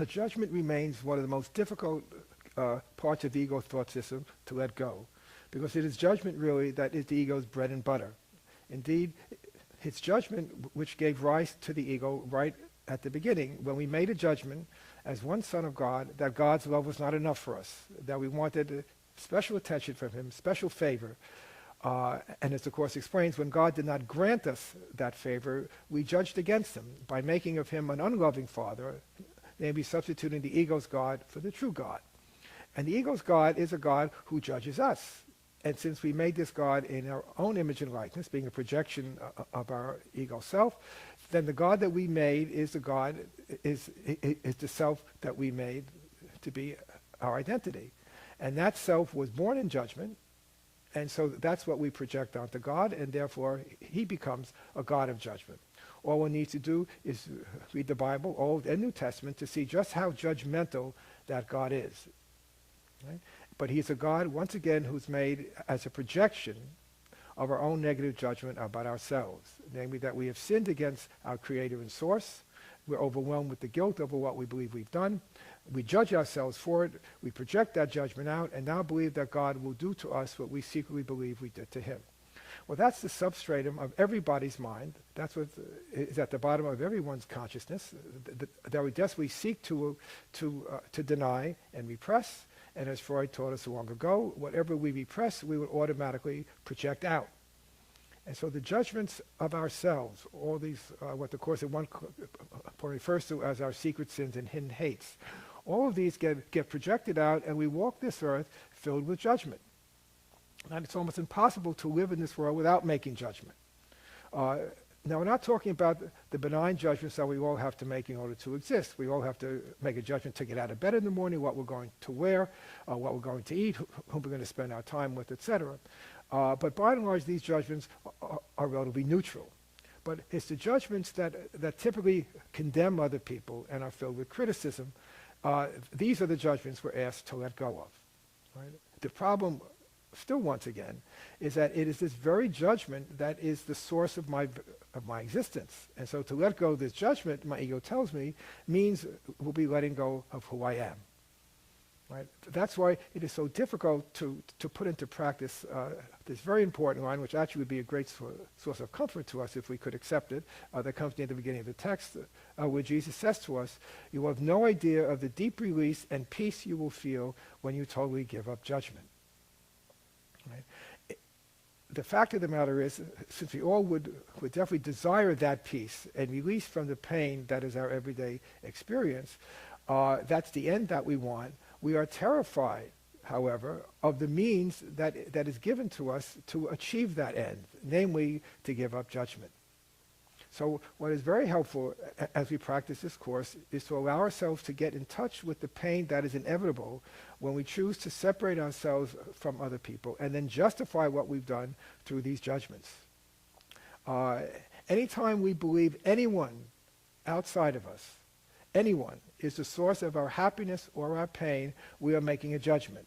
judgment remains one of the most difficult parts of the ego thought system to let go, because it is judgment really that is the ego's bread and butter. Indeed, it's judgment which gave rise to the ego right at the beginning, when we made a judgment as one son of God that God's love was not enough for us, that we wanted special attention from him, special favor. And as the Course explains, when God did not grant us that favor, we judged against him by making of him an unloving father, namely substituting the ego's God for the true God. And the ego's God is a God who judges us. And since we made this God in our own image and likeness, being a projection of our ego self, then the God that we made is the God, is the self that we made to be our identity. And that self was born in judgment, and so that's what we project onto God, and therefore he becomes a God of judgment. All one needs to do is read the Bible, Old and New Testament, to see just how judgmental that God is. Right? But he's a God, once again, who's made as a projection of our own negative judgment about ourselves, namely that we have sinned against our Creator and Source. We're overwhelmed with the guilt over what we believe we've done. We judge ourselves for it. We project that judgment out and now believe that God will do to us what we secretly believe we did to him. Well, that's the substratum of everybody's mind. That's what is at the bottom of everyone's consciousness, that we desperately seek to deny and repress. And as Freud taught us long ago, whatever we repress, we will automatically project out. And so the judgments of ourselves, all these, what the Course at one point refers to as our secret sins and hidden hates, all of these get projected out, and we walk this earth filled with judgment. And it's almost impossible to live in this world without making judgment. Now, we're not talking about the benign judgments that we all have to make in order to exist. We all have to make a judgment to get out of bed in the morning, what we're going to wear, what we're going to eat, whom we're going to spend our time with, etc. But by and large, these judgments are relatively neutral. But it's the judgments that typically condemn other people and are filled with criticism. These are the judgments we're asked to let go of. Right? The problem, still once again, is that it is this very judgment that is the source of my existence. And so to let go of this judgment, my ego tells me, means we'll be letting go of who I am. Right? That's why it is so difficult to put into practice this very important line, which actually would be a great source of comfort to us if we could accept it, that comes near the beginning of the text, where Jesus says to us, you have no idea of the deep release and peace you will feel when you totally give up judgment. Right? The fact of the matter is, since we all would definitely desire that peace and release from the pain that is our everyday experience, that's the end that we want. We are terrified, however, of the means that is given to us to achieve that end, namely to give up judgment. So what is very helpful as we practice this course is to allow ourselves to get in touch with the pain that is inevitable when we choose to separate ourselves from other people and then justify what we've done through these judgments. Anytime we believe anyone outside of us, anyone, is the source of our happiness or our pain, we are making a judgment.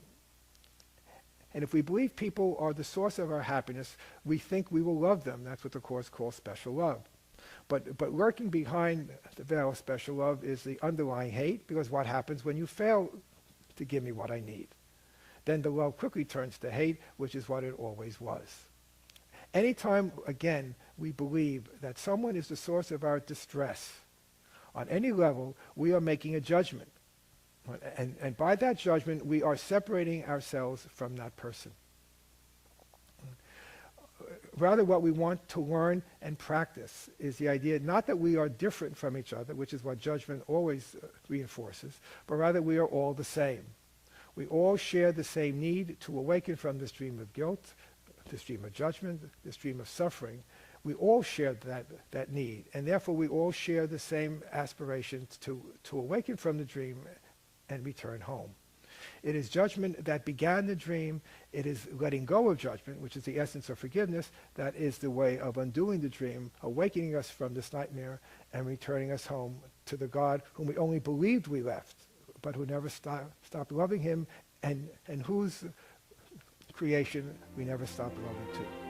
And if we believe people are the source of our happiness, we think we will love them. That's what the Course calls special love. But lurking behind the veil of special love is the underlying hate, because what happens when you fail to give me what I need? Then the love quickly turns to hate, which is what it always was. Anytime, again, we believe that someone is the source of our distress, on any level, we are making a judgment. And by that judgment, we are separating ourselves from that person. Rather, what we want to learn and practice is the idea not that we are different from each other, which is what judgment always reinforces, but rather we are all the same. We all share the same need to awaken from this dream of guilt, this dream of judgment, this dream of suffering. We all share that need, and therefore we all share the same aspirations to awaken from the dream and return home. It is judgment that began the dream. It is letting go of judgment, which is the essence of forgiveness, that is the way of undoing the dream, awakening us from this nightmare and returning us home to the God whom we only believed we left, but who never stopped loving him, and whose creation we never stopped loving too.